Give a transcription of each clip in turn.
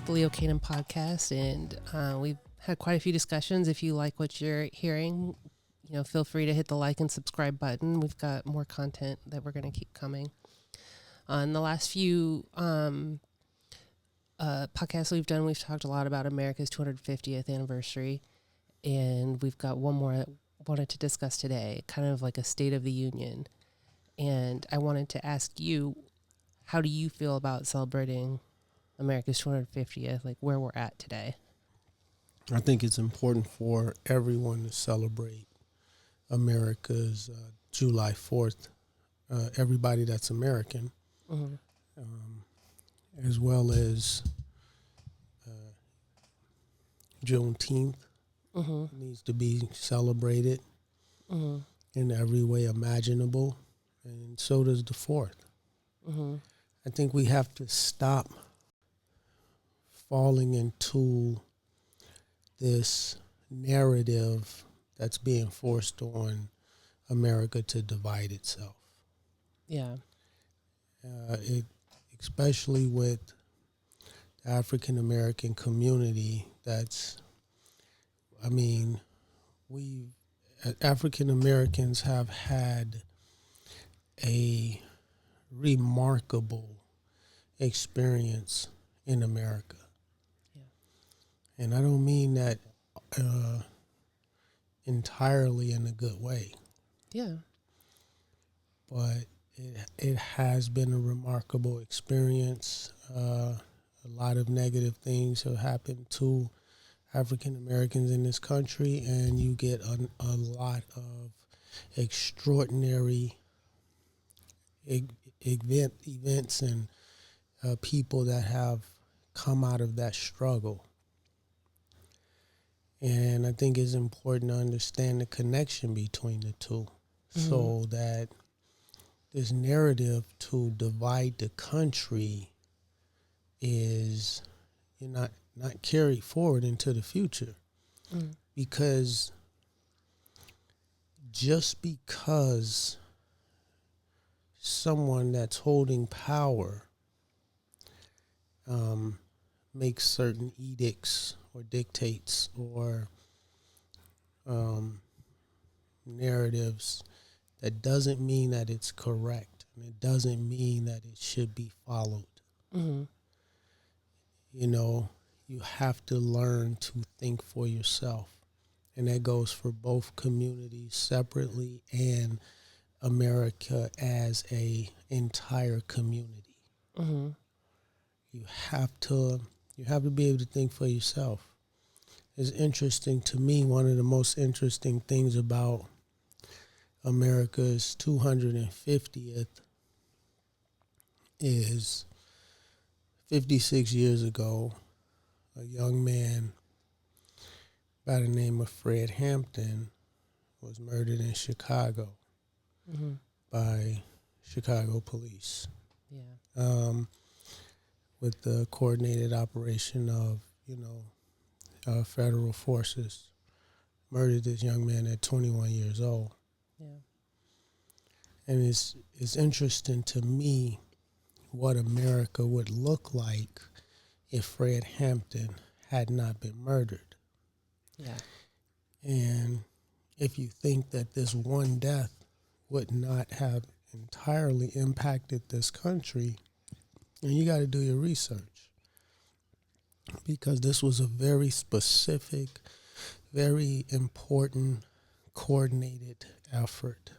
with the Leo Canaan podcast, and we've had quite a few discussions. If you like what you're hearing, feel free to hit the like and subscribe button. We've got more content that we're going to keep coming. In the last few podcasts we've done, we've talked a lot about America's 250th anniversary, and we've got one more that I wanted to discuss today, kind of like a State of the Union. And I wanted to ask you, how do you feel about celebrating America's 250th, like where we're at today? I think it's important for everyone to celebrate America's July 4th, everybody that's American, as well as Juneteenth needs to be celebrated in every way imaginable, and so does the 4th. I think we have to stop falling into this narrative that's being forced on America to divide itself. Yeah. Especially with the African American community, we African Americans have had a remarkable experience in America. Yeah. And I don't mean that entirely in a good way. Yeah. But it has been a remarkable experience. A lot of negative things have happened to African Americans in this country, and you get a lot of extraordinary events and people that have come out of that struggle. And I think it's important to understand the connection between the two, so that this narrative to divide the country is not carried forward into the future. Because just because someone that's holding power makes certain edicts or dictates or narratives, that doesn't mean that it's correct, and it doesn't mean that it should be followed. You have to learn to think for yourself, and that goes for both communities separately and America as a entire community. You have to be able to think for yourself. It's interesting to me, one of the most interesting things about America's 250th is 56 years ago, a young man by the name of Fred Hampton was murdered in Chicago by Chicago police. Yeah. With the coordinated operation of, federal forces, murdered this young man at 21 years old. Yeah. And it's interesting to me what America would look like if Fred Hampton had not been murdered. Yeah. And if you think that this one death would not have entirely impacted this country, then you got to do your research. Because this was a very specific, very important, coordinated effort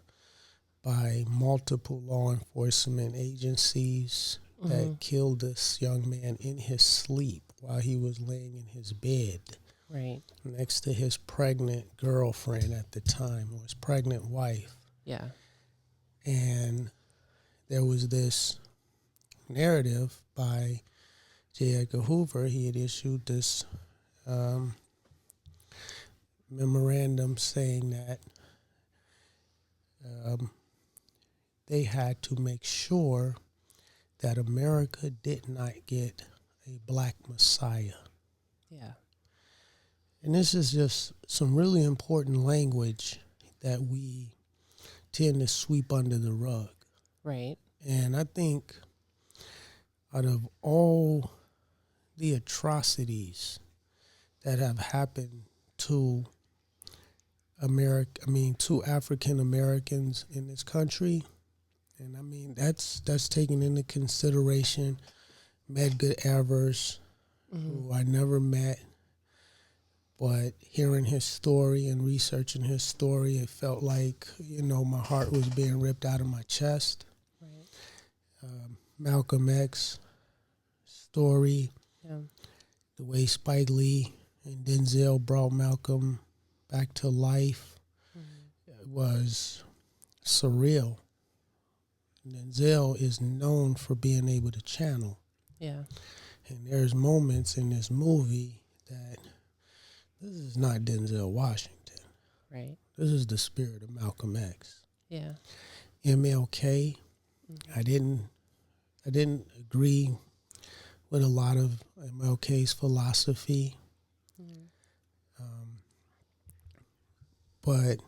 by multiple law enforcement agencies that killed this young man in his sleep while he was laying in his bed. Right. Next to his pregnant girlfriend at the time, or his pregnant wife. Yeah. And there was this narrative by J. Edgar Hoover. He had issued this memorandum saying that they had to make sure that America did not get a black messiah. Yeah. And this is just some really important language that we tend to sweep under the rug. Right. And I think out of all the atrocities that have happened to to African Americans in this country. And I mean, that's taken into consideration. Medgar Evers, who I never met, but hearing his story and researching his story, it felt like, my heart was being ripped out of my chest. Right. Malcolm X story, the way Spike Lee and Denzel brought Malcolm back to life, was surreal. Denzel is known for being able to channel. Yeah. And there's moments in this movie that this is not Denzel Washington. Right. This is the spirit of Malcolm X. Yeah. MLK, I didn't agree with a lot of MLK's philosophy. But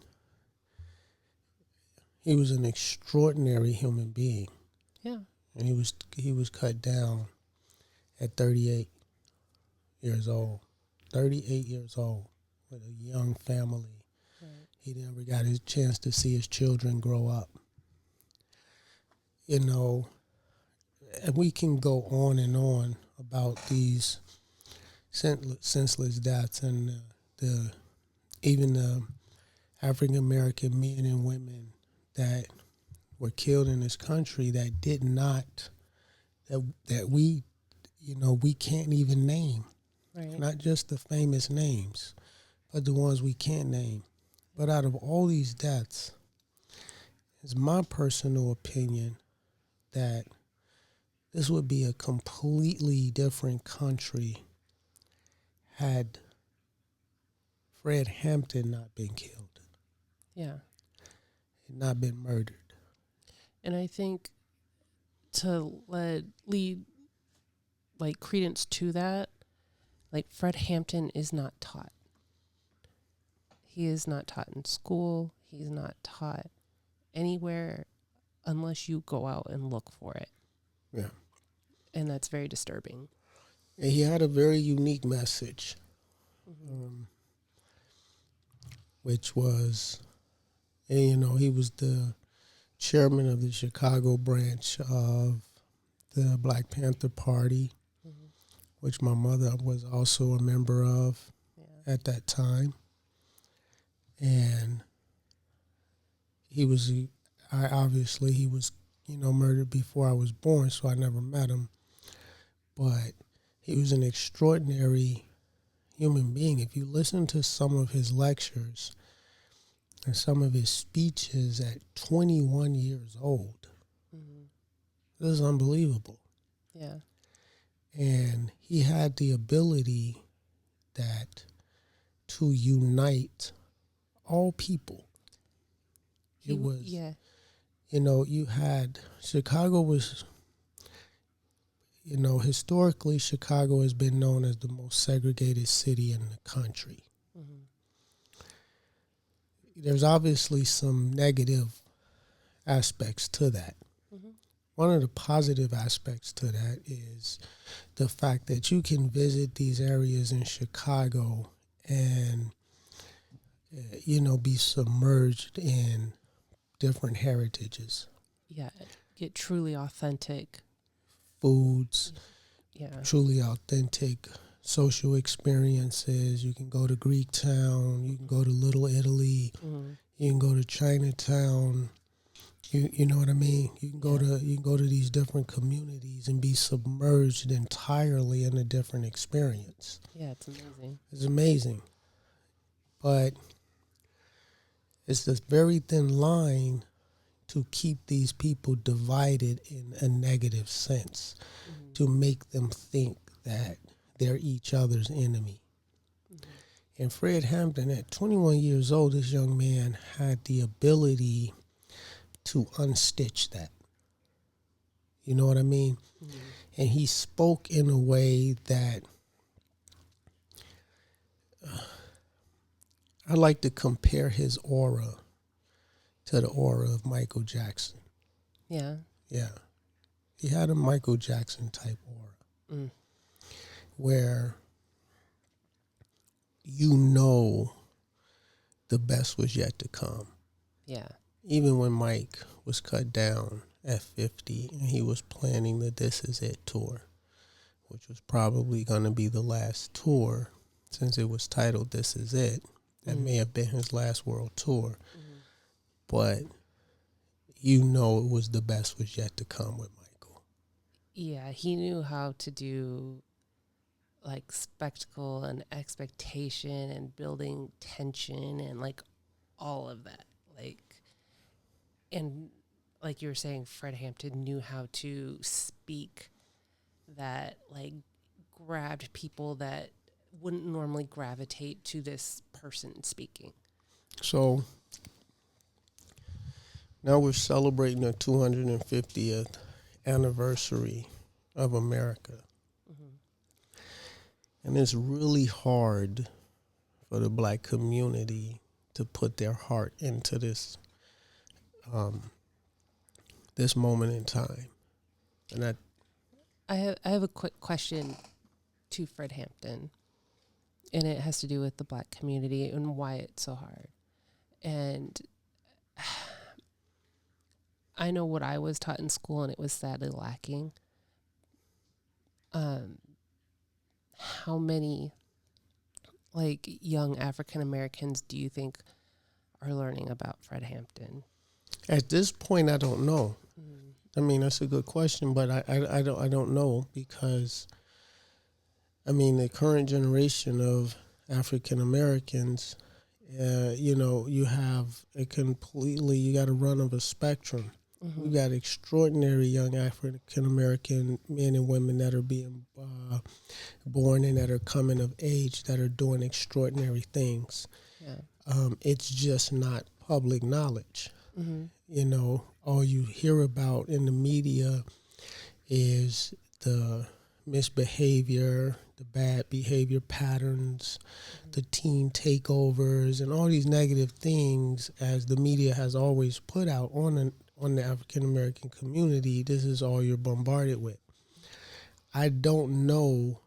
he was an extraordinary human being. Yeah. And he was cut down at 38 years old. 38 years old with a young family. Right. He never got his chance to see his children grow up. And we can go on and on about these senseless deaths and even the African American men and women that were killed in this country that did not, that we can't even name. Right. Not just the famous names, but the ones we can't name. But out of all these deaths, it's my personal opinion that this would be a completely different country had Fred Hampton not been killed. Yeah. And not been murdered. And I think to lead like credence to that, like Fred Hampton is not taught. He is not taught in school. He's not taught anywhere unless you go out and look for it. Yeah. And that's very disturbing. And he had a very unique message, which was, and, he was the chairman of the Chicago branch of the Black Panther Party, which my mother was also a member of at that time. And he was murdered before I was born, so I never met him. But he was an extraordinary human being. If you listen to some of his lectures and some of his speeches at 21 years old, this is unbelievable. Yeah. And he had the ability to unite all people. You had, Chicago was, historically Chicago has been known as the most segregated city in the country. There's obviously some negative aspects to that. One of the positive aspects to that is the fact that you can visit these areas in Chicago and, be submerged in different heritages. Yeah. Get truly authentic Foods, Yeah. truly authentic social experiences. You can go to Greek Town, you can go to Little Italy, you can go to Chinatown. You know what I mean? You can go to these different communities and be submerged entirely in a different experience. Yeah, it's amazing. It's amazing. But it's this very thin line to keep these people divided in a negative sense, to make them think that they're each other's enemy. And Fred Hampton, at 21 years old, this young man had the ability to unstitch that. You know what I mean? And he spoke in a way that I like to compare his aura to the aura of Michael Jackson. Yeah. Yeah. He had a Michael Jackson type aura. where you know the best was yet to come. Yeah. Even when Mike was cut down at 50 and he was planning the This Is It tour, which was probably going to be the last tour since it was titled This Is It. That may have been his last world tour. But you know it was the best was yet to come with Michael. Yeah, he knew how to do like spectacle and expectation and building tension and like all of that. And like you were saying, Fred Hampton knew how to speak that like grabbed people that wouldn't normally gravitate to this person speaking. So now we're celebrating the 250th anniversary of America. And it's really hard for the black community to put their heart into this this moment in time. And I have a quick question to Fred Hampton, and it has to do with the black community and why it's so hard. And I know what I was taught in school, and it was sadly lacking. How many like young African Americans do you think are learning about Fred Hampton? at this point, I don't know. I mean, that's a good question, but I don't know because, I mean, the current generation of African Americans, you have you got a run of a spectrum. We got extraordinary young African American men and women that are being born and that are coming of age that are doing extraordinary things. Yeah. It's just not public knowledge. Mm-hmm. All you hear about in the media is the misbehavior, the bad behavior patterns, the teen takeovers, and all these negative things, as the media has always put out on the African American community. This is all you're bombarded with. I don't know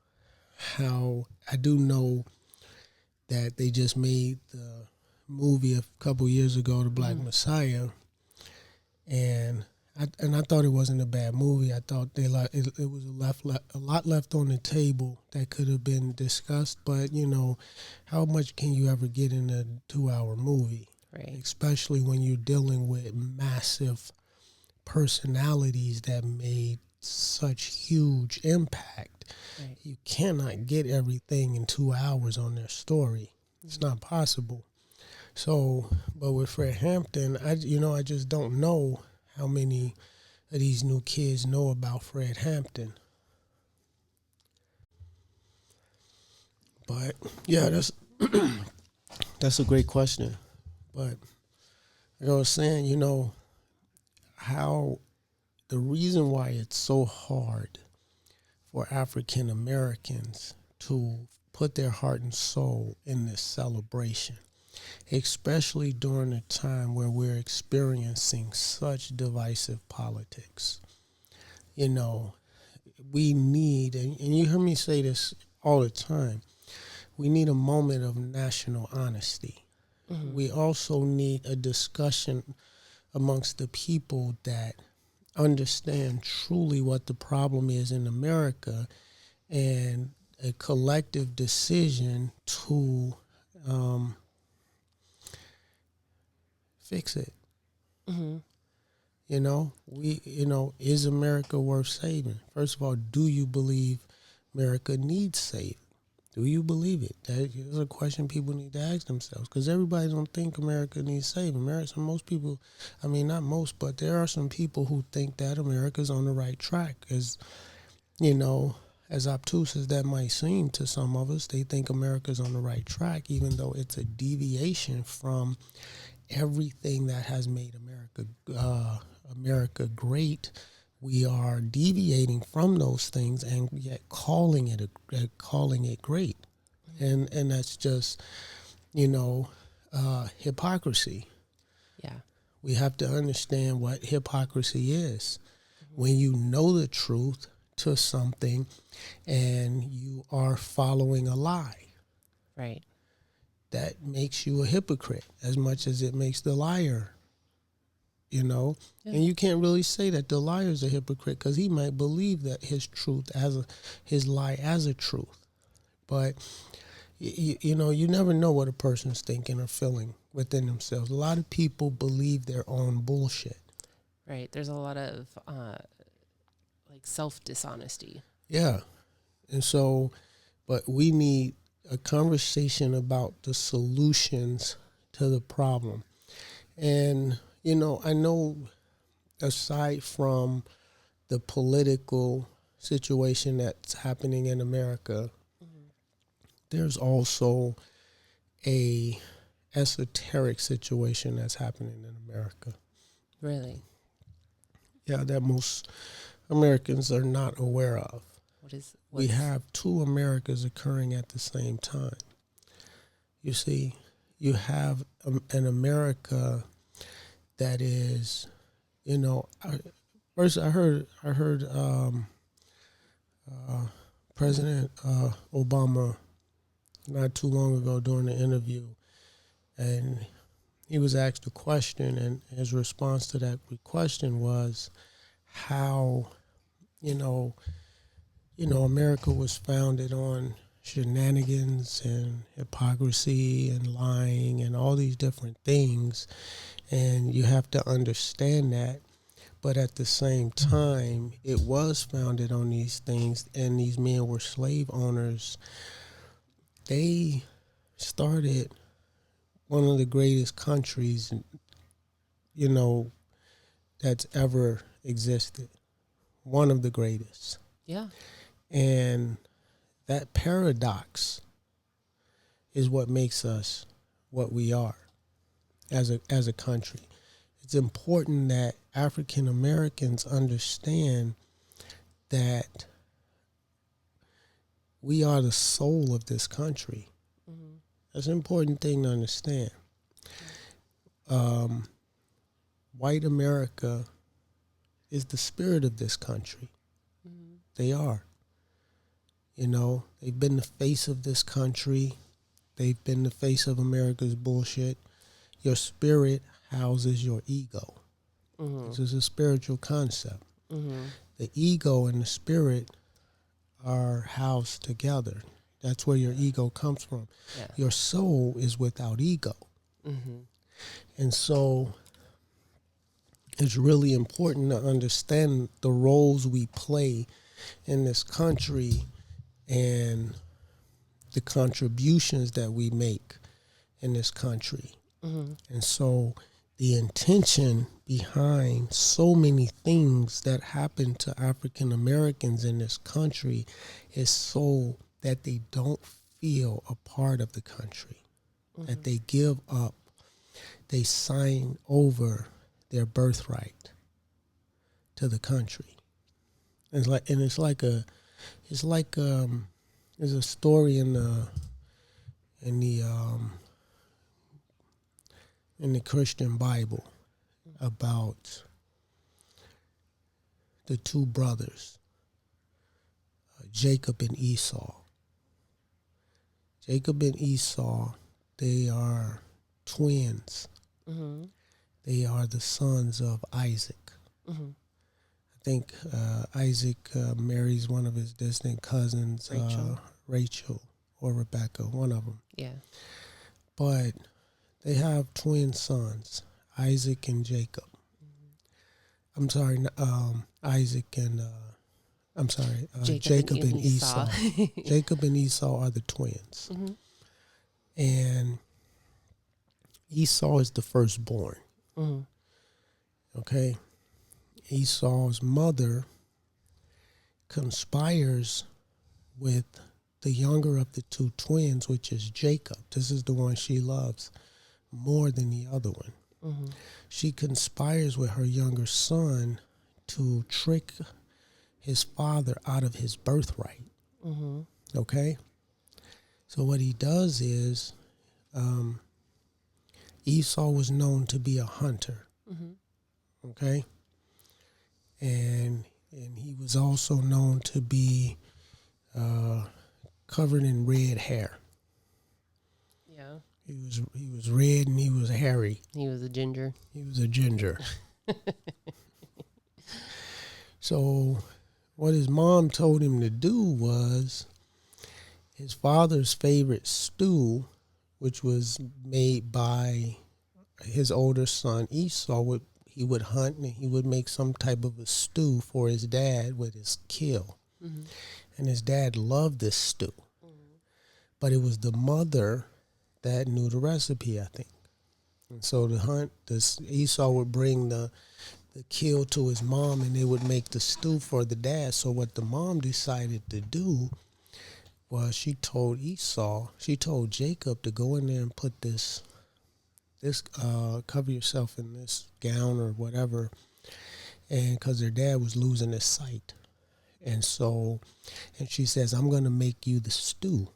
how. I do know that they just made the movie a couple years ago, The Black Messiah, and I thought it wasn't a bad movie. I thought it was a lot left on the table that could have been discussed. But how much can you ever get in a 2-hour movie? Right. Especially when you're dealing with massive personalities that made such huge impact. Right. You cannot get everything in 2 hours on their story. It's not possible. So, but with Fred Hampton, I just don't know how many of these new kids know about Fred Hampton. But yeah, that's a great question. But like I was saying, how the reason why it's so hard for African Americans to put their heart and soul in this celebration, especially during a time where we're experiencing such divisive politics. We need, and you hear me say this all the time, we need a moment of national honesty. We also need a discussion amongst the people that understand truly what the problem is in America, and a collective decision to fix it. Is America worth saving? First of all, do you believe America needs saving? Do you believe it? That is a question people need to ask themselves, because everybody don't think America needs saving. Most people, I mean, not most, but there are some people who think that America's on the right track. As obtuse as that might seem to some of us, they think America's on the right track, even though it's a deviation from everything that has made America great. We are deviating from those things and yet calling it great, and that's just hypocrisy. Yeah. We have to understand what hypocrisy is. When you know the truth, to something and you are following a lie. Right. That makes you a hypocrite as much as it makes the liar, you know. Yeah. And you can't really say that the liar is a hypocrite because he might believe that his truth his lie as a truth. But you know, you never know what a person's thinking or feeling within themselves. A lot of people believe their own bullshit. Right. There's a lot of like self-dishonesty. Yeah. And so, but we need a conversation about the solutions to the problem. And, you know, I know aside from the political situation that's happening in America, there's also a esoteric situation that's happening in America. Really? Yeah, that most Americans are not aware of. We have two Americas occurring at the same time. You see, you have an America that is, you know, first I heard President Obama not too long ago during the interview, and he was asked a question, and his response to that question was how, you know, America was founded on shenanigans and hypocrisy and lying and all these different things, and you have to understand that. But at the same time, it was founded on these things, and these men were slave owners. They started one of the greatest countries, you know, that's ever existed. One of the greatest. Yeah. And that paradox is what makes us what we are as a country. It's important that African Americans understand that we are the soul of this country. Mm-hmm. That's an important thing to understand. White America is the spirit of this country. Mm-hmm. They are. You know, they've been the face of this country. They've been the face of America's bullshit. Your spirit houses your ego. Mm-hmm. This is a spiritual concept. Mm-hmm. The ego and the spirit are housed together. That's where your ego comes from. Yeah. Your soul is without ego. Mm-hmm. And so it's really important to understand the roles we play in this country and the contributions that we make in this country. Mm-hmm. And so the intention behind so many things that happen to African Americans in this country is so that they don't feel a part of the country, mm-hmm. that they give up, they sign over their birthright to the country. There's a story in the Christian Bible about the two brothers, Jacob and Esau. Jacob and Esau, they are twins. Mm-hmm. They are the sons of Isaac. Mm-hmm. I think Isaac marries one of his distant cousins, Rachel or Rebecca, one of them. Yeah. But they have twin sons, Isaac and Jacob. Mm-hmm. I'm sorry, Isaac and Jacob and Esau. Jacob and Esau are the twins. Mm-hmm. And Esau is the firstborn. Mm-hmm. Okay? Esau's mother conspires with the younger of the two twins, which is Jacob. This is the one she loves more than the other one. Mm-hmm. She conspires with her younger son to trick his father out of his birthright. Mm-hmm. Okay? So what he does is, Esau was known to be a hunter. Mm-hmm. Okay? And and he was also known to be covered in red hair. Yeah. He was red and he was hairy. He was a ginger. He was a ginger. So what his mom told him to do was his father's favorite stew, which was made by his older son Esau, he would hunt and he would make some type of a stew for his dad with his kill. Mm-hmm. And his dad loved this stew. Mm-hmm. But it was the mother that knew the recipe, I think. And so Esau would bring the kill to his mom and they would make the stew for the dad. So what the mom decided to do was she told Jacob to go in there and put this cover yourself in this gown or whatever, and because their dad was losing his sight. And she says, I'm going to make you the stew,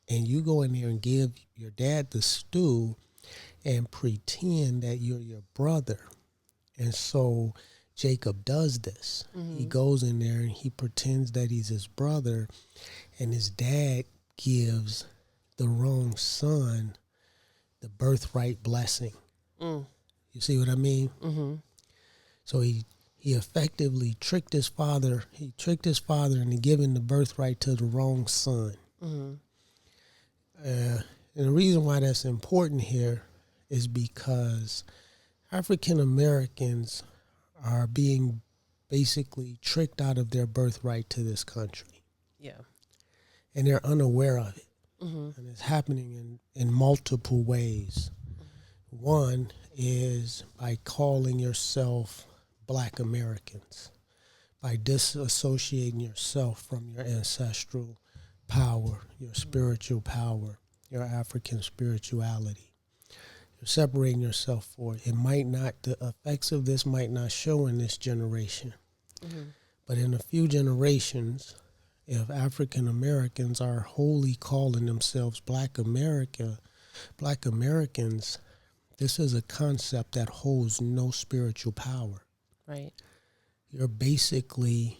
and you go in there and give your dad the stew and pretend that you're your brother. And so Jacob does this. Mm-hmm. He goes in there and he pretends that he's his brother, and his dad gives the wrong son the birthright blessing. Mm. You see what I mean? Mm-hmm. So he effectively tricked his father. He tricked his father into giving the birthright to the wrong son. Mm-hmm. And the reason why that's important here is because African Americans are being basically tricked out of their birthright to this country. Yeah. And they're unaware of it. Mm-hmm. And it's happening in multiple ways. Mm-hmm. One is by calling yourself Black Americans, by disassociating yourself from your ancestral power, your spiritual power, your African spirituality. You're separating yourself for it. The effects of this might not show in this generation. Mm-hmm. But in a few generations, if African Americans are wholly calling themselves Black Americans, this is a concept that holds no spiritual power. Right. You're basically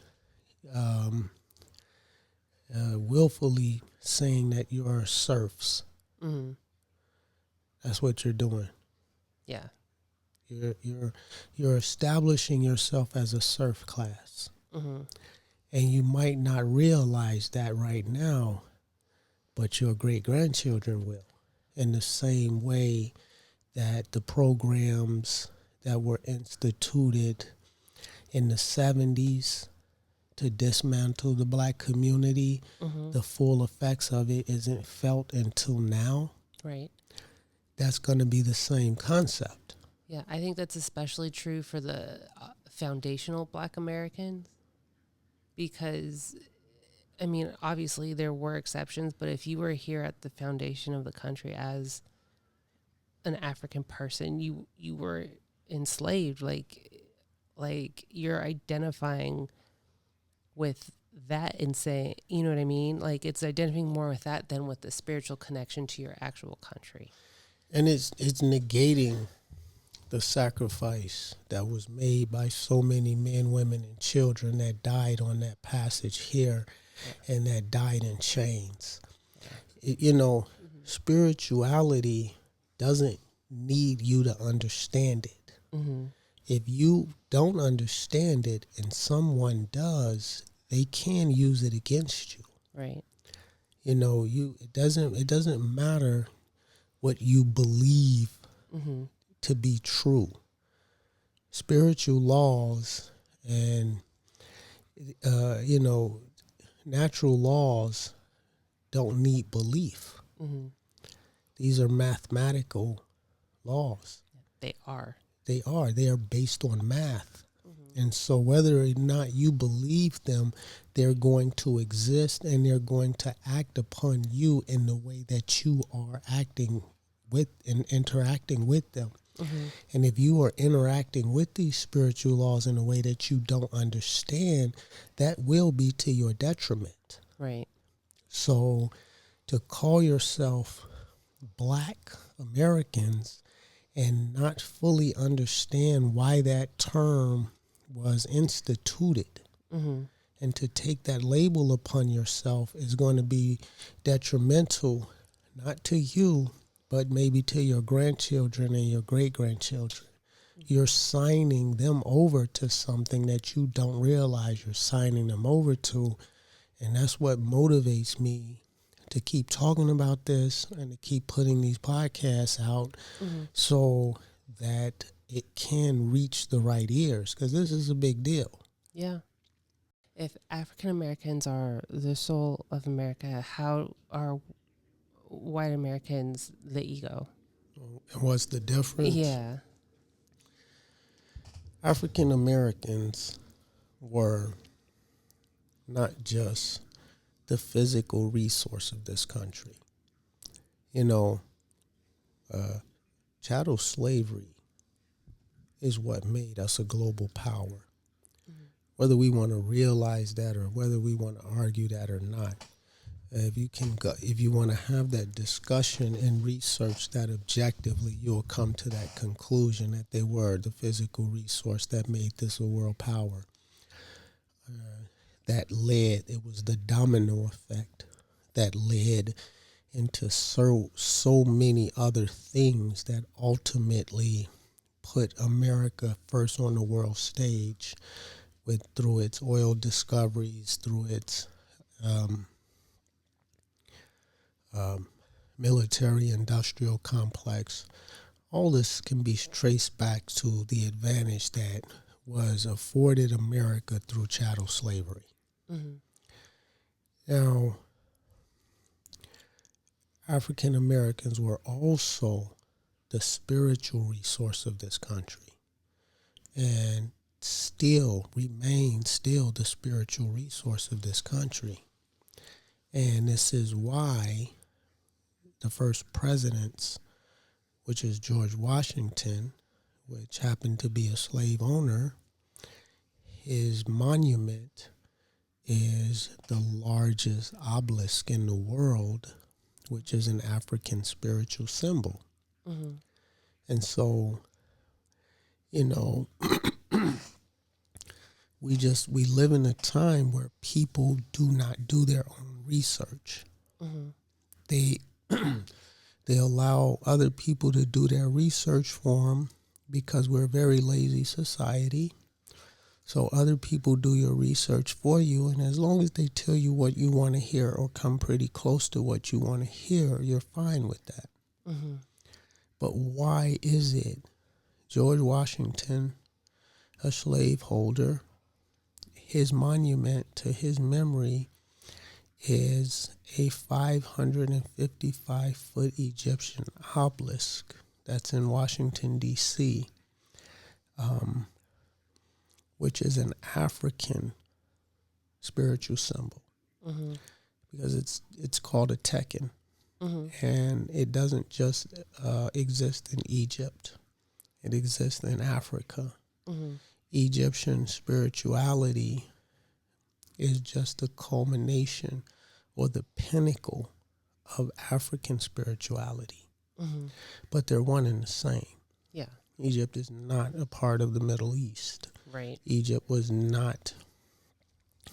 willfully saying that you are serfs. Mm-hmm. That's what you're doing. Yeah. You're establishing yourself as a serf class. Mm-hmm. And you might not realize that right now, but your great-grandchildren will, in the same way that the programs that were instituted in the 70s to dismantle the Black community, mm-hmm. the full effects of it isn't felt until now. Right. That's going to be the same concept. Yeah, I think that's especially true for the foundational Black Americans. Because, I mean, obviously there were exceptions, but if you were here at the foundation of the country as an African person, you were enslaved. Like you're identifying with that and saying, you know what I mean? Like it's identifying more with that than with the spiritual connection to your actual country. And it's negating the sacrifice that was made by so many men, women, and children that died on that passage here, yeah. and that died in chains. Yeah. Mm-hmm. Spirituality doesn't need you to understand it. Mm-hmm. If you don't understand it and someone does, they can use it against you. Right. It doesn't matter what you believe mm-hmm. to be true. Spiritual laws and, natural laws don't need belief. Mm-hmm. These are mathematical laws. They are. They are based on math. Mm-hmm. And so whether or not you believe them, they're going to exist and they're going to act upon you in the way that you are acting with and interacting with them. Mm-hmm. And if you are interacting with these spiritual laws in a way that you don't understand, that will be to your detriment. Right. So to call yourself Black Americans and not fully understand why that term was instituted, Mm-hmm. And to take that label upon yourself is going to be detrimental, not to you, but maybe to your grandchildren and your great-grandchildren. You're signing them over to something that you don't realize you're signing them over to. And that's what motivates me to keep talking about this and to keep putting these podcasts out so that it can reach the right ears, because this is a big deal. Yeah. If African Americans are the soul of America, how are white Americans the ego? And what's the difference? Yeah. African Americans were not just the physical resource of this country. You know, chattel slavery is what made us a global power. Whether we want to realize that or whether we want to argue that or not, if you want to have that discussion and research that objectively, you'll come to that conclusion that they were the physical resource that made this a world power. That led, it was the domino effect that led into so many other things that ultimately put America first on the world stage through its oil discoveries, through its military-industrial complex. All this can be traced back to the advantage that was afforded America through chattel slavery. Mm-hmm. Now, African Americans were also the spiritual resource of this country, and still remain the spiritual resource of this country. And this is why the first presidents, which is George Washington, which happened to be a slave owner, his monument is the largest obelisk in the world, which is an African spiritual symbol. Mm-hmm. And so, you know, we live in a time where people do not do their own research. Mm-hmm. They allow other people to do their research for them because we're a very lazy society. So other people do your research for you, and as long as they tell you what you want to hear or come pretty close to what you want to hear, you're fine with that. Mm-hmm. But why is it George Washington, a slaveholder, his monument to his memory is a 555-foot Egyptian obelisk that's in Washington, D.C., which is an African spiritual symbol, because it's called a tekken, and it doesn't just exist in Egypt. It exists in Africa. Egyptian spirituality is just the culmination or the pinnacle of African spirituality. But they're one and the same. Yeah. Egypt is not a part of the Middle East. Right. Egypt was not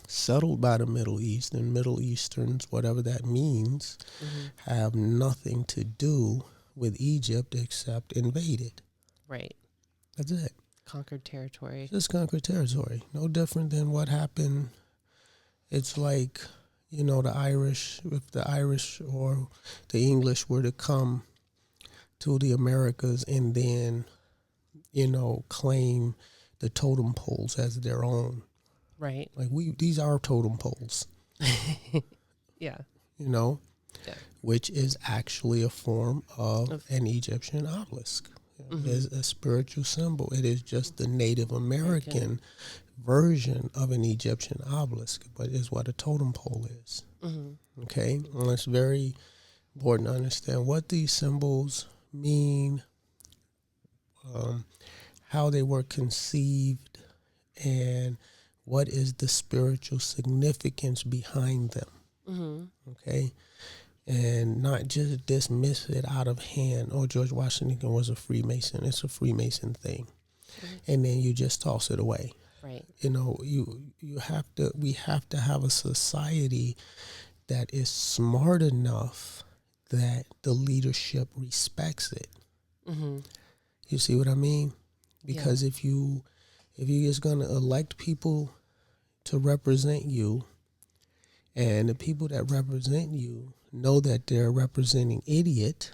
settled by the Middle East, and Middle Easterns, whatever that means, have nothing to do with Egypt except invaded. Right. That's it. Conquered territory. Just conquered territory. No different than what happened. It's like, you know, the Irish, if the Irish or the English were to come to the Americas and then, you know, claim the totem poles as their own. Right. Like, these are totem poles. Yeah. You know, Yeah. which is actually a form of an Egyptian obelisk. It is a spiritual symbol. It is just the Native American version of an Egyptian obelisk, but is what a totem pole is. Okay? And it's very important to understand what these symbols mean, how they were conceived, and what is the spiritual significance behind them. Okay? And not just dismiss it out of hand. Oh, George Washington was a Freemason. It's a Freemason thing. And then you just toss it away. Right. You know, we have to have a society that is smart enough that the leadership respects it. Mm-hmm. You see what I mean? Yeah. Because if you're just gonna elect people to represent you, and the people that represent you know that they're representing idiots,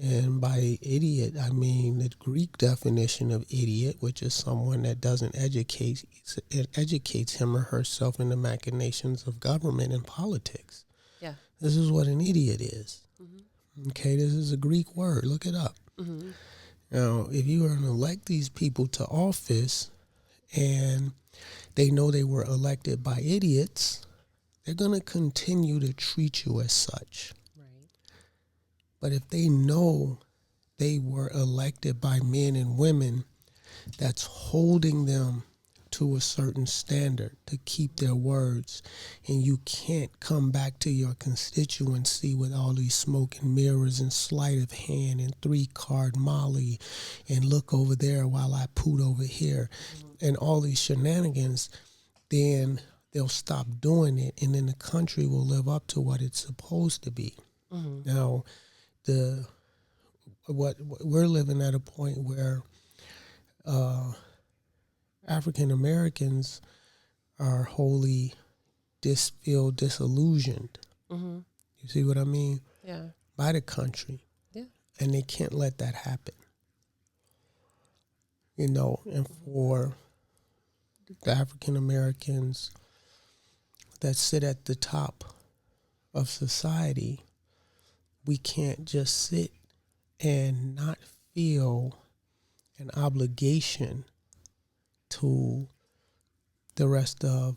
and by idiot I mean the Greek definition of idiot, which is someone that doesn't educates him or herself in the machinations of government and politics. Yeah. This is what an idiot is. Mm-hmm. Okay, this is a Greek word. Look it up. Mm-hmm. Now, if you are going to elect these people to office and they know they were elected by idiots, they're going to continue to treat you as such. Right. But if they know they were elected by men and women that's holding them to a certain standard to keep their words, and you can't come back to your constituency with all these smoke and mirrors and sleight of hand and 3-card Molly and look over there while I poot over here and all these shenanigans, then they'll stop doing it, and then the country will live up to what it's supposed to be. Mm-hmm. Now, what we're living at a point where African Americans are wholly disillusioned. Mm-hmm. You see what I mean? Yeah. By the country. Yeah. And they can't let that happen. You know, and for the African Americans that sit at the top of society, we can't just sit and not feel an obligation to the rest of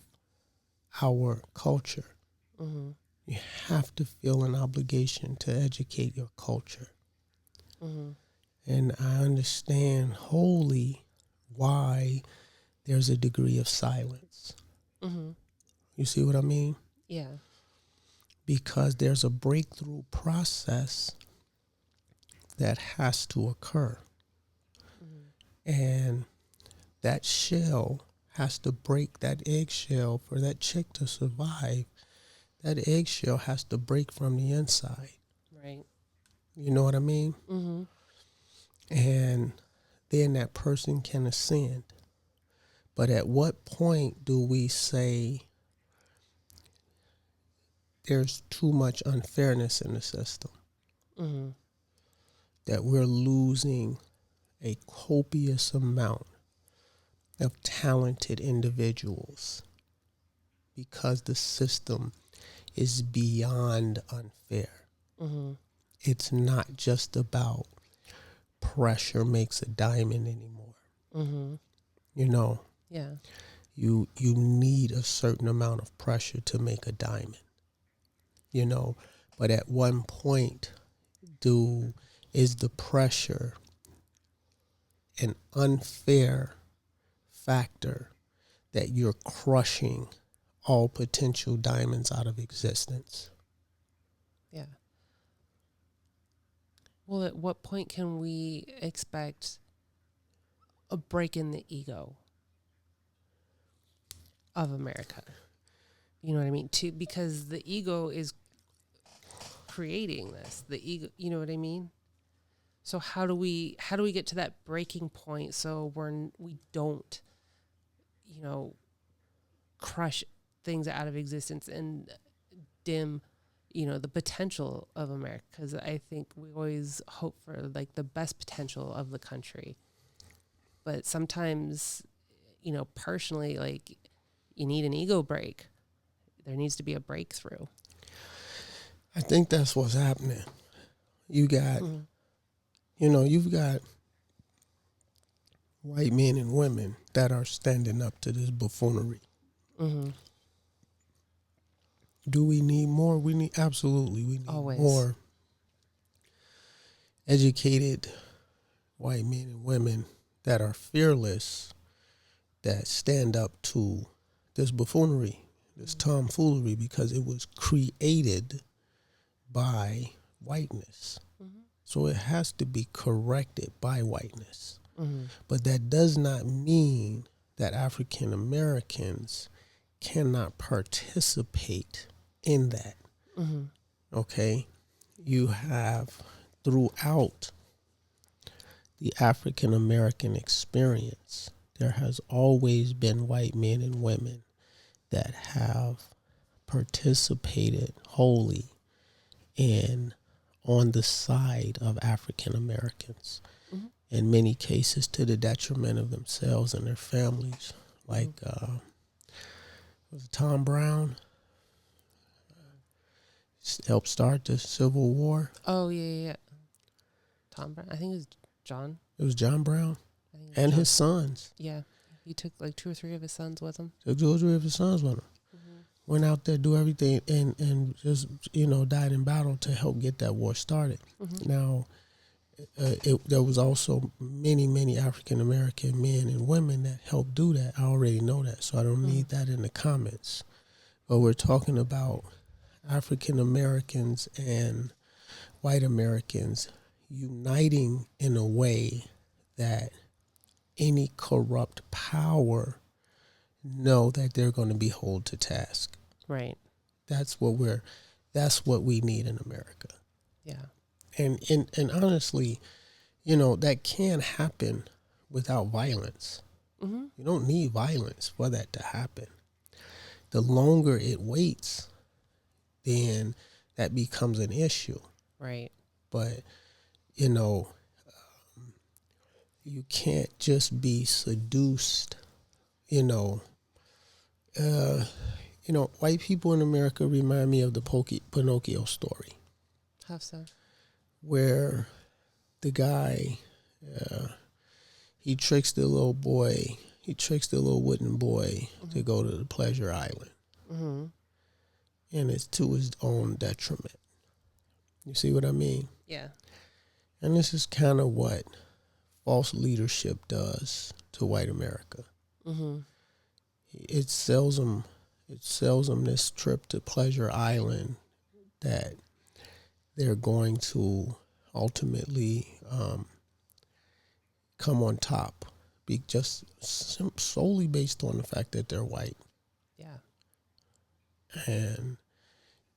our culture. Mm-hmm. You have to feel an obligation to educate your culture. Mm-hmm. And I understand wholly why there's a degree of silence. Mm-hmm. You see what I mean? Yeah. Because there's a breakthrough process that has to occur. Mm-hmm. And that shell has to break, that eggshell, for that chick to survive. That eggshell has to break from the inside. Right. You know what I mean? Mm-hmm. And then that person can ascend. But at what point do we say there's too much unfairness in the system? Mm-hmm. That we're losing a copious amount of talented individuals because the system is beyond unfair. Mm-hmm. It's not just about pressure makes a diamond anymore. Mm-hmm. You know, Yeah. you need a certain amount of pressure to make a diamond. You know, but at one point is the pressure an unfair factor that you're crushing all potential diamonds out of existence? Yeah. Well, at what point can we expect a break in the ego of America? You know what I mean? Because the ego is creating this. The ego, you know what I mean? So how do we get to that breaking point so we don't, you know, crush things out of existence and dim, you know, the potential of America? Because I think we always hope for like the best potential of the country, but sometimes, you know, personally, like you need an ego break. There needs to be a breakthrough. I think that's what's happening. You got, you've got white men and women that are standing up to this buffoonery. Mm-hmm. Do we need more? We need Always more educated white men and women that are fearless, that stand up to this buffoonery, this tomfoolery, because it was created by whiteness. Mm-hmm. So it has to be corrected by whiteness. But that does not mean that African Americans cannot participate in that. Okay? You have throughout the African American experience, there has always been white men and women that have participated wholly in on the side of African Americans, in many cases to the detriment of themselves and their families. Like was it Tom Brown helped start the Civil War? Oh yeah. Tom Brown. I think it was John. It was John Brown and John. His sons. Yeah, he took like 2 or 3 of his sons with him. Took 2 or 3 of his sons with him. Went out there, do everything, and just, died in battle to help get that war started. Now, there was also many African American men and women that helped do that. I already know that, so I don't need that in the comments. But we're talking about African Americans and white Americans uniting in a way that any corrupt power know that they're going to be held to task. Right. That's what we need in America. Yeah. And honestly, that can happen without violence. You don't need violence for that to happen. The longer it waits, then that becomes an issue. Right. But, you can't just be seduced, white people in America remind me of the Pinocchio story. How so? Where the guy, he tricks the little wooden boy to go to the pleasure island. And it's to his own detriment. You see what I mean? Yeah. And this is kind of what false leadership does to white America. It sells them this trip to Pleasure Island that they're going to ultimately come on top, just solely based on the fact that they're white. Yeah. And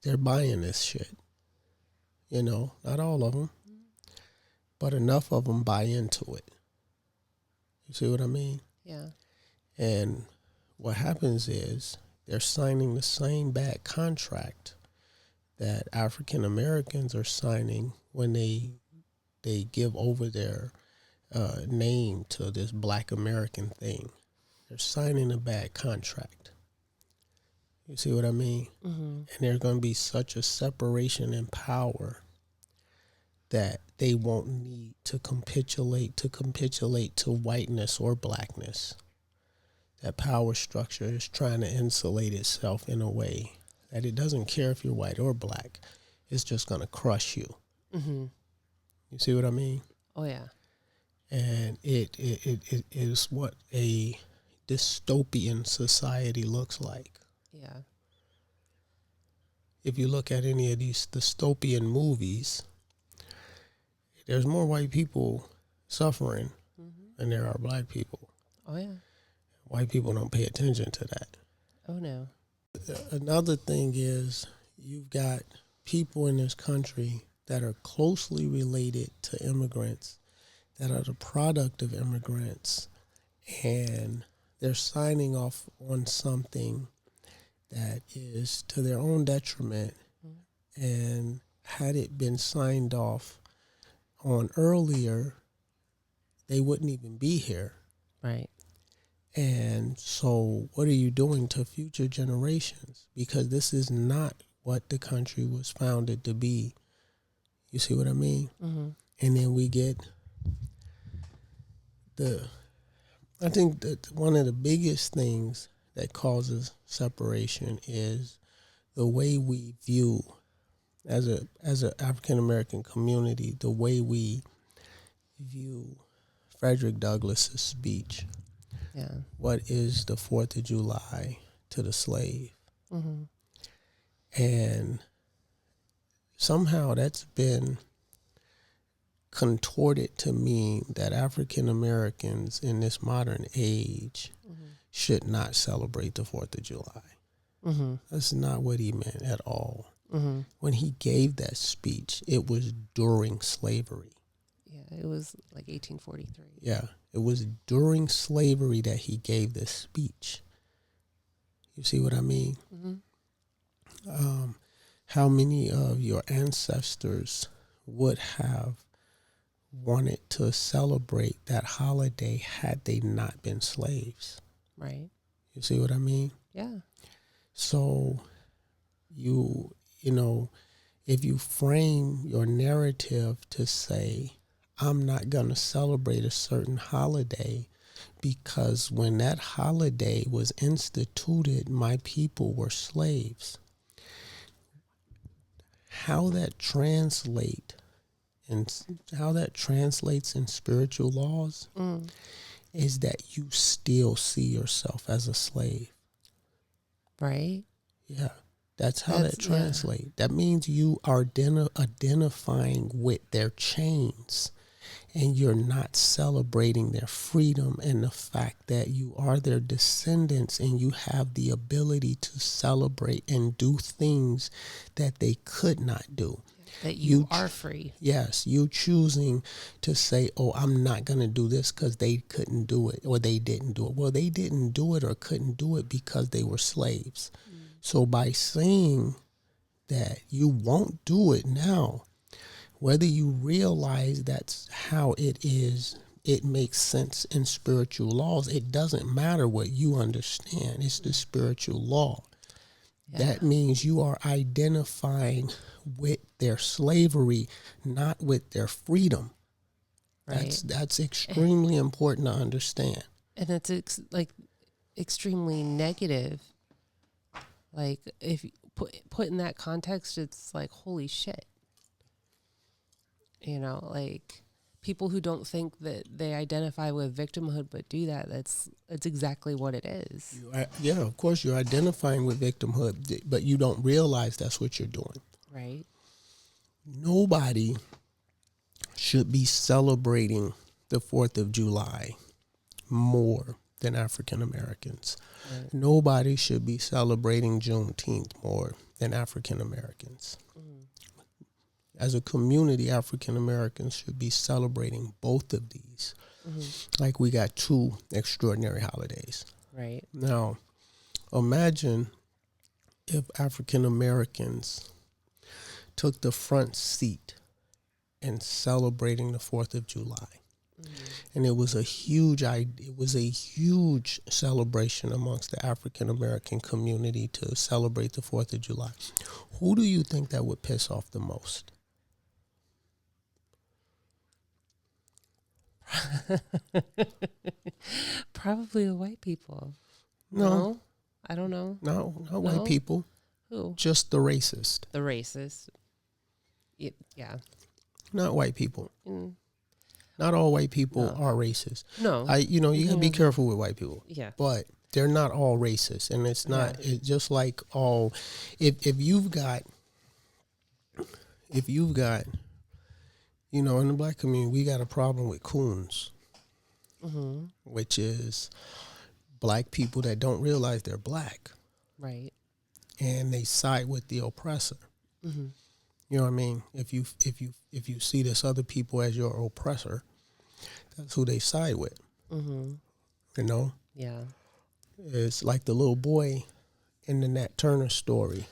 they're buying this shit. Not all of them, but enough of them buy into it. You see what I mean? Yeah. And what happens is they're signing the same bad contract that African Americans are signing when they give over their name to this Black American thing. They're signing a bad contract. You see what I mean? And there's going to be such a separation in power that they won't need to capitulate to whiteness or blackness. That power structure is trying to insulate itself in a way that it doesn't care if you're white or black. It's just going to crush you. You see what I mean? Oh, yeah. And it is what a dystopian society looks like. Yeah. If you look at any of these dystopian movies, there's more white people suffering than there are black people. Oh, yeah. White people don't pay attention to that. Oh, no. Another thing is you've got people in this country that are closely related to immigrants, that are the product of immigrants, and they're signing off on something that is to their own detriment. And had it been signed off on earlier, they wouldn't even be here. Right. And so what are you doing to future generations? Because this is not what the country was founded to be. You see what I mean? And then we get I think that one of the biggest things that causes separation is the way we view, as an African American community, the way we view Frederick Douglass's speech. Yeah. What is the 4th of July to the slave? And somehow that's been contorted to mean that African Americans in this modern age should not celebrate the 4th of July. That's not what he meant at all. When he gave that speech, it was during slavery. Yeah, it was like 1843. Yeah, it was during slavery that he gave this speech. You see what I mean? How many of your ancestors would have wanted to celebrate that holiday had they not been slaves? Right. You see what I mean? Yeah. So you know, if you frame your narrative to say, I'm not going to celebrate a certain holiday because when that holiday was instituted, my people were slaves. How that translates in spiritual laws is that you still see yourself as a slave. Right. Yeah. That's how that translates. Yeah. That means you are identifying with their chains, and you're not celebrating their freedom and the fact that you are their descendants and you have the ability to celebrate and do things that they could not do. That you are free. Yes, you choosing to say, oh, I'm not going to do this because they couldn't do it or they didn't do it. Well, they didn't do it or couldn't do it because they were slaves. So by saying that you won't do it now, whether you realize that's how it is, it makes sense in spiritual laws. It doesn't matter what you understand. It's the spiritual law. Yeah. That means you are identifying with their slavery, not with their freedom. Right. That's extremely important to understand. And it's extremely negative. Like, if you put in that context, it's like, holy shit. You know, like, people who don't think that they identify with victimhood but do that, that's exactly what it is. Yeah, of course, you're identifying with victimhood, but you don't realize that's what you're doing. Right. Nobody should be celebrating the 4th of July more than African Americans. Right. Nobody should be celebrating Juneteenth more than African Americans. As a community, African Americans should be celebrating both of these. Like, we got two extraordinary holidays. Right. Now, imagine if African Americans took the front seat in celebrating the 4th of July. And it was a huge celebration amongst the African American community to celebrate the 4th of July. Who do you think that would piss off the most? Probably the white people. No, I don't know. No, not white people. Who? Just the racist. The racist. Yeah. Not white people. Not all white people are racist. No. You gotta be careful with white people. Yeah. But they're not all racist, and it's not. Yeah. It's just like all. If you've got, in the black community, we got a problem with coons, which is black people that don't realize they're black, right, and they side with the oppressor. You know what I mean? If you see this other people as your oppressor, that's who they side with. You know? Yeah. It's like the little boy in the Nat Turner story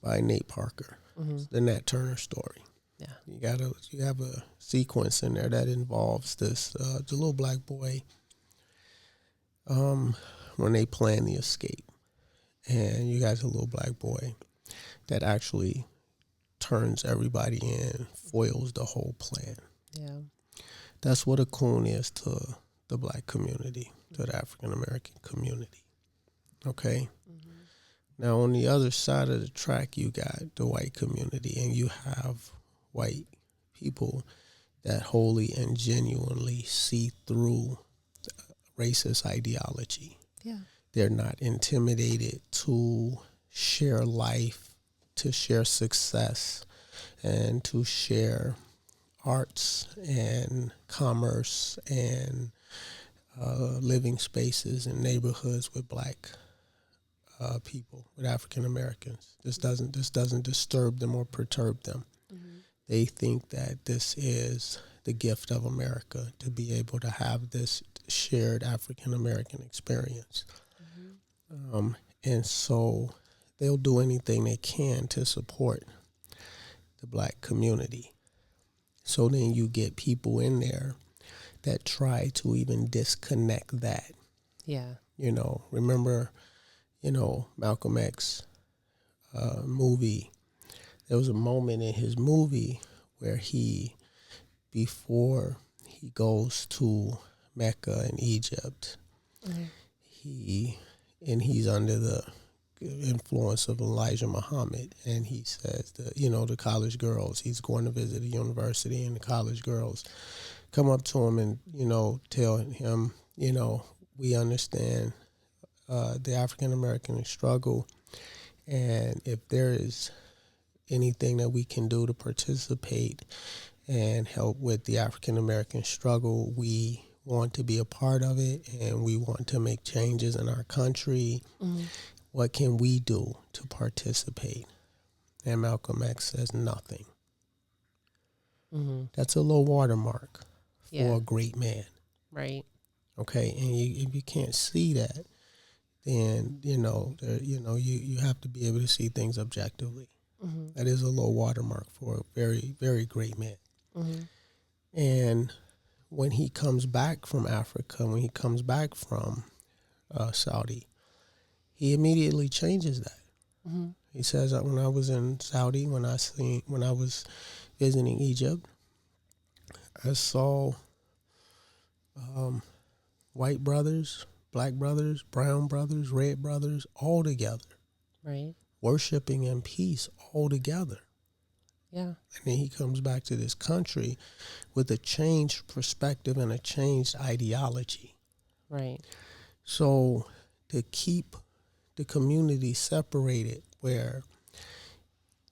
by Nate Parker. It's the Nat Turner story. Yeah. You have a sequence in there that involves this the little black boy when they plan the escape. And you got a little black boy that actually turns everybody in, foils the whole plan. Yeah. That's what a coon is to the black community, to the African American community. Okay? Now, on the other side of the track, you got the white community, and you have white people that wholly and genuinely see through racist ideology. Yeah. They're not intimidated to share life, to share success, and to share arts and commerce and living spaces and neighborhoods with black people, with African Americans. This doesn't disturb them or perturb them. Mm-hmm. They think that this is the gift of America, to be able to have this shared African American experience. Mm-hmm. And so they'll do anything they can to support the black community. So then you get people in there that try to even disconnect that. Yeah. Remember, Malcolm X movie. There was a moment in his movie where before he goes to Mecca in Egypt, mm-hmm. he's under the influence of Elijah Muhammad, and he says that, the college girls, he's going to visit a university, and the college girls come up to him and, tell him, we understand the African American struggle, and if there is anything that we can do to participate and help with the African American struggle, we want to be a part of it, and we want to make changes in our country. Mm-hmm. What can we do to participate? And Malcolm X says nothing. Mm-hmm. That's a low watermark for a great man. Right. Okay, and if you can't see that, then, you have to be able to see things objectively. Mm-hmm. That is a low watermark for a very, very great man. Mm-hmm. And when he comes back from Africa, when he comes back from Saudi, he immediately changes that. Mm-hmm. He says that when I was in Saudi, when I was visiting Egypt, I saw white brothers, black brothers, brown brothers, red brothers, all together. Right. Worshiping in peace all together. Yeah. And then he comes back to this country with a changed perspective and a changed ideology. Right. So to keep the community separated, where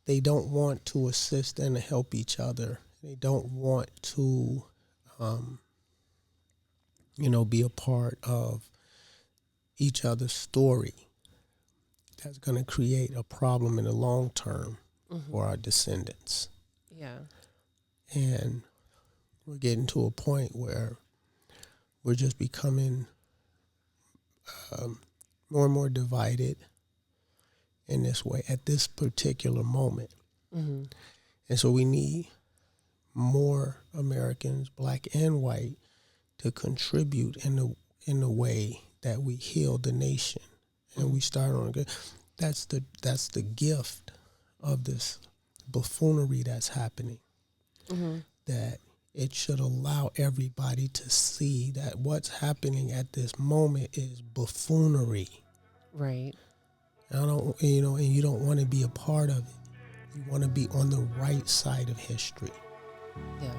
they don't want to assist and help each other, they don't want to, be a part of each other's story, that's going to create a problem in the long term mm-hmm. for our descendants. Yeah. And we're getting to a point where we're just becoming more and more divided in this way at this particular moment. Mm-hmm. And so we need more Americans, black and white, to contribute in the way that we heal the nation. And we start on a good. That's the gift of this buffoonery that's happening. Mm-hmm. That it should allow everybody to see that what's happening at this moment is buffoonery. Right. And you don't want to be a part of it. You want to be on the right side of history. Yeah.